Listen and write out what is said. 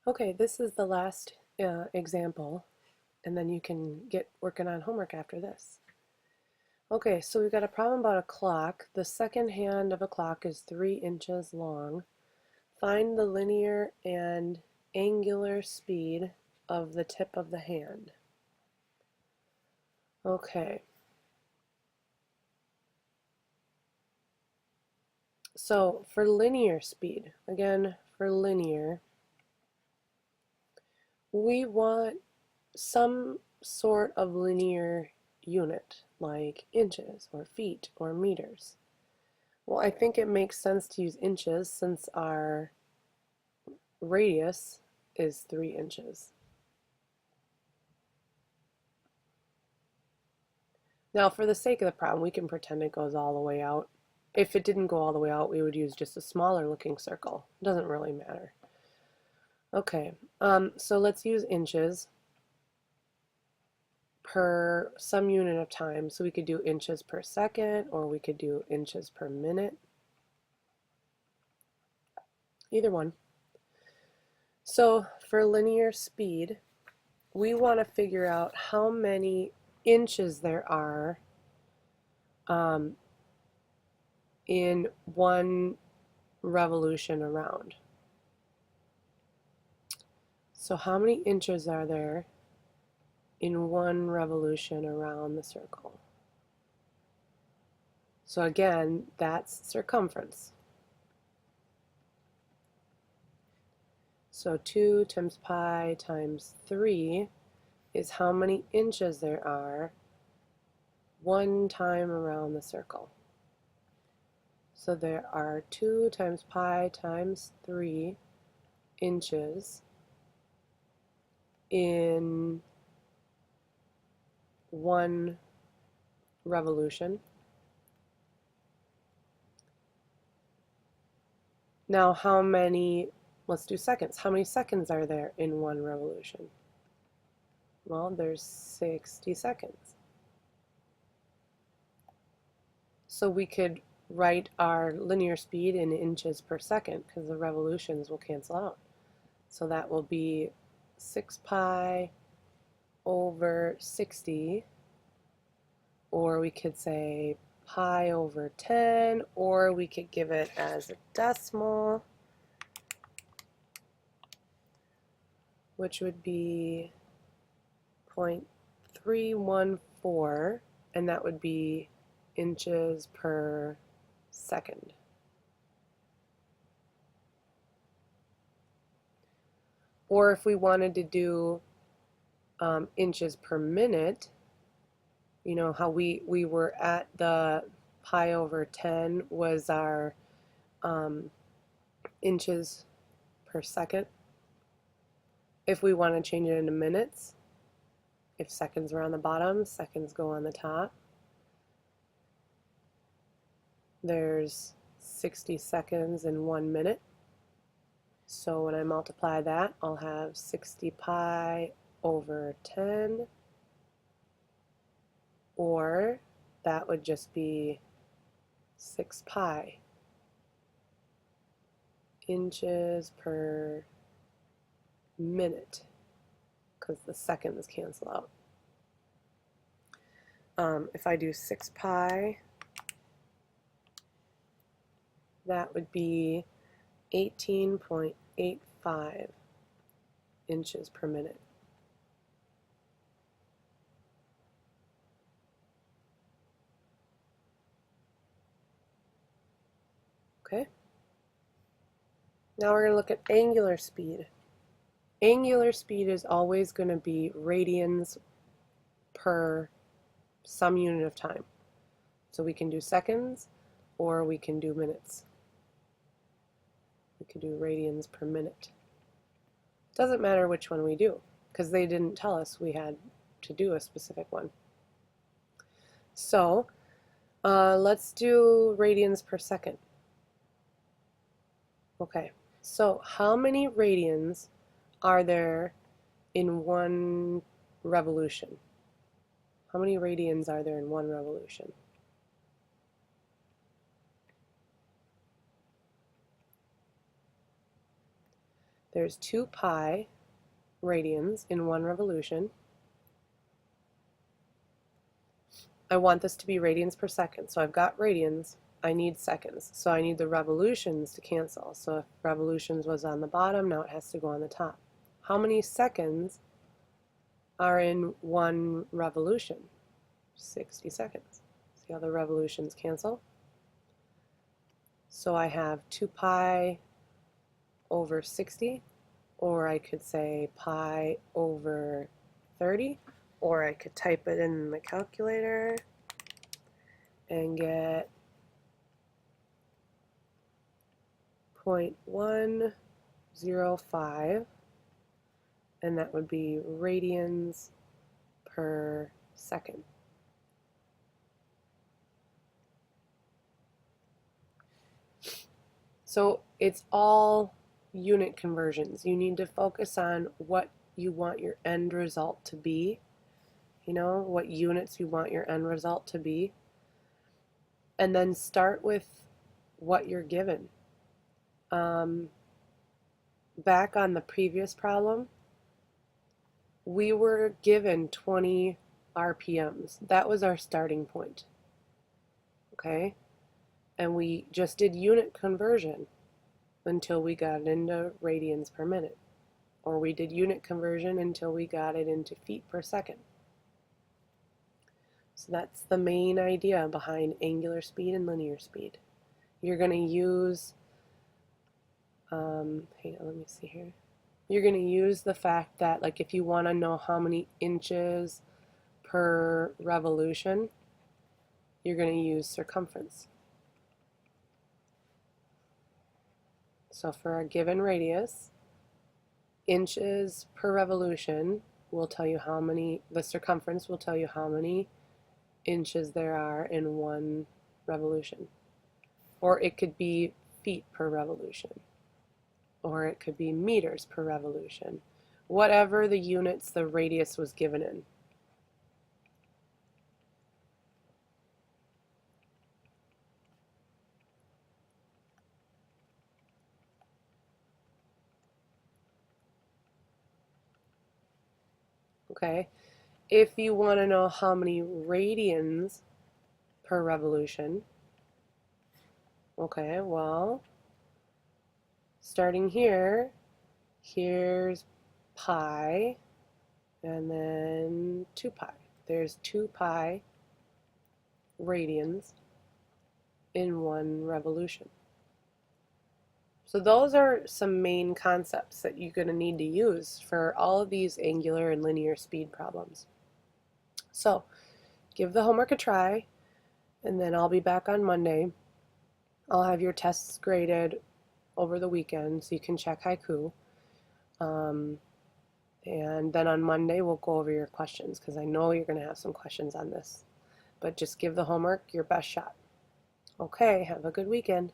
Okay, this is the last example, and then you can get working on homework after this. Okay, so we've got a problem about a clock. The second hand of a clock is 3 inches long. Find the linear and angular speed of the tip of the hand. Okay, so for linear speed, again, for linear, we want some sort of linear unit, like inches or feet or meters. Well, I think it makes sense to use inches since our radius is 3 inches. Now, for the sake of the problem, we can pretend it goes all the way out. If it didn't go all the way out, we would use just a smaller looking circle. It doesn't really matter. Okay, so let's use inches per some unit of time. So we could do inches per second, or we could do inches per minute. Either one. So for linear speed, we want to figure out how many inches there are um, in one revolution around. So how many inches are there in one revolution around the circle? So again, that's circumference. So 2 times pi times 3 is how many inches there are one time around the circle. So there are 2 times pi times 3 inches in one revolution. Now how many, let's do seconds. How many seconds are there in one revolution? Well, there's 60 seconds. So we could write our linear speed in inches per second because the revolutions will cancel out. So that will be 6 pi over 60, or we could say pi over 10, or we could give it as a decimal, which would be 0.314, and that would be inches per second. Or if we wanted to do inches per minute, you know how we were at the pi over 10 was our inches per second. If we want to change it into minutes, if seconds are on the bottom, seconds go on the top. There's 60 seconds in 1 minute. So when I multiply that, I'll have 60 pi over 10, or that would just be 6 pi inches per minute, because the seconds cancel out. If I do 6 pi, that would be 18.85 inches per minute. Okay? Now we're going to look at angular speed. Angular speed is always going to be radians per some unit of time. So we can do seconds or we can do minutes. We could do radians per minute. Doesn't matter which one we do because they didn't tell us we had to do a specific one. So let's do radians per second. Okay, so how many radians are there in one revolution? How many radians are there in one revolution? there's 2 pi radians in 1 revolution. I want this to be radians per second, so I've got radians. I need seconds, so I need the revolutions to cancel. So if revolutions was on the bottom, now it has to go on the top. How many seconds are in 1 revolution? 60 seconds. See how the revolutions cancel? So I have 2 pi over 60, or I could say pi over 30, or I could type it in the calculator and get 0.105, and that would be radians per second. So it's all unit conversions. You need to focus on what you want your end result to be, what units you want your end result to be, and then start with what you're given. Back on the previous problem, we were given 20 RPMs. That was our starting point. Okay? And we just did unit conversion until we got it into radians per minute. Or we did unit conversion until we got it into feet per second. So that's the main idea behind angular speed and linear speed. You're going to use, hang on, let me see here. You're going to use the fact that, like, if you want to know how many inches per revolution, you're going to use circumference. So for a given radius, inches per revolution will tell you how many, the circumference will tell you how many inches there are in 1 revolution. Or it could be feet per revolution. Or it could be meters per revolution. Whatever the units the radius was given in. Okay, if you want to know how many radians per revolution, okay, well, starting here, here's pi, and then 2 pi. There's 2 pi radians in 1 revolution. So those are some main concepts that you're going to need to use for all of these angular and linear speed problems. So give the homework a try, and then I'll be back on Monday. I'll have your tests graded over the weekend so you can check Haiku. And then on Monday we'll go over your questions, because I know you're going to have some questions on this. But just give the homework your best shot. Okay, have a good weekend.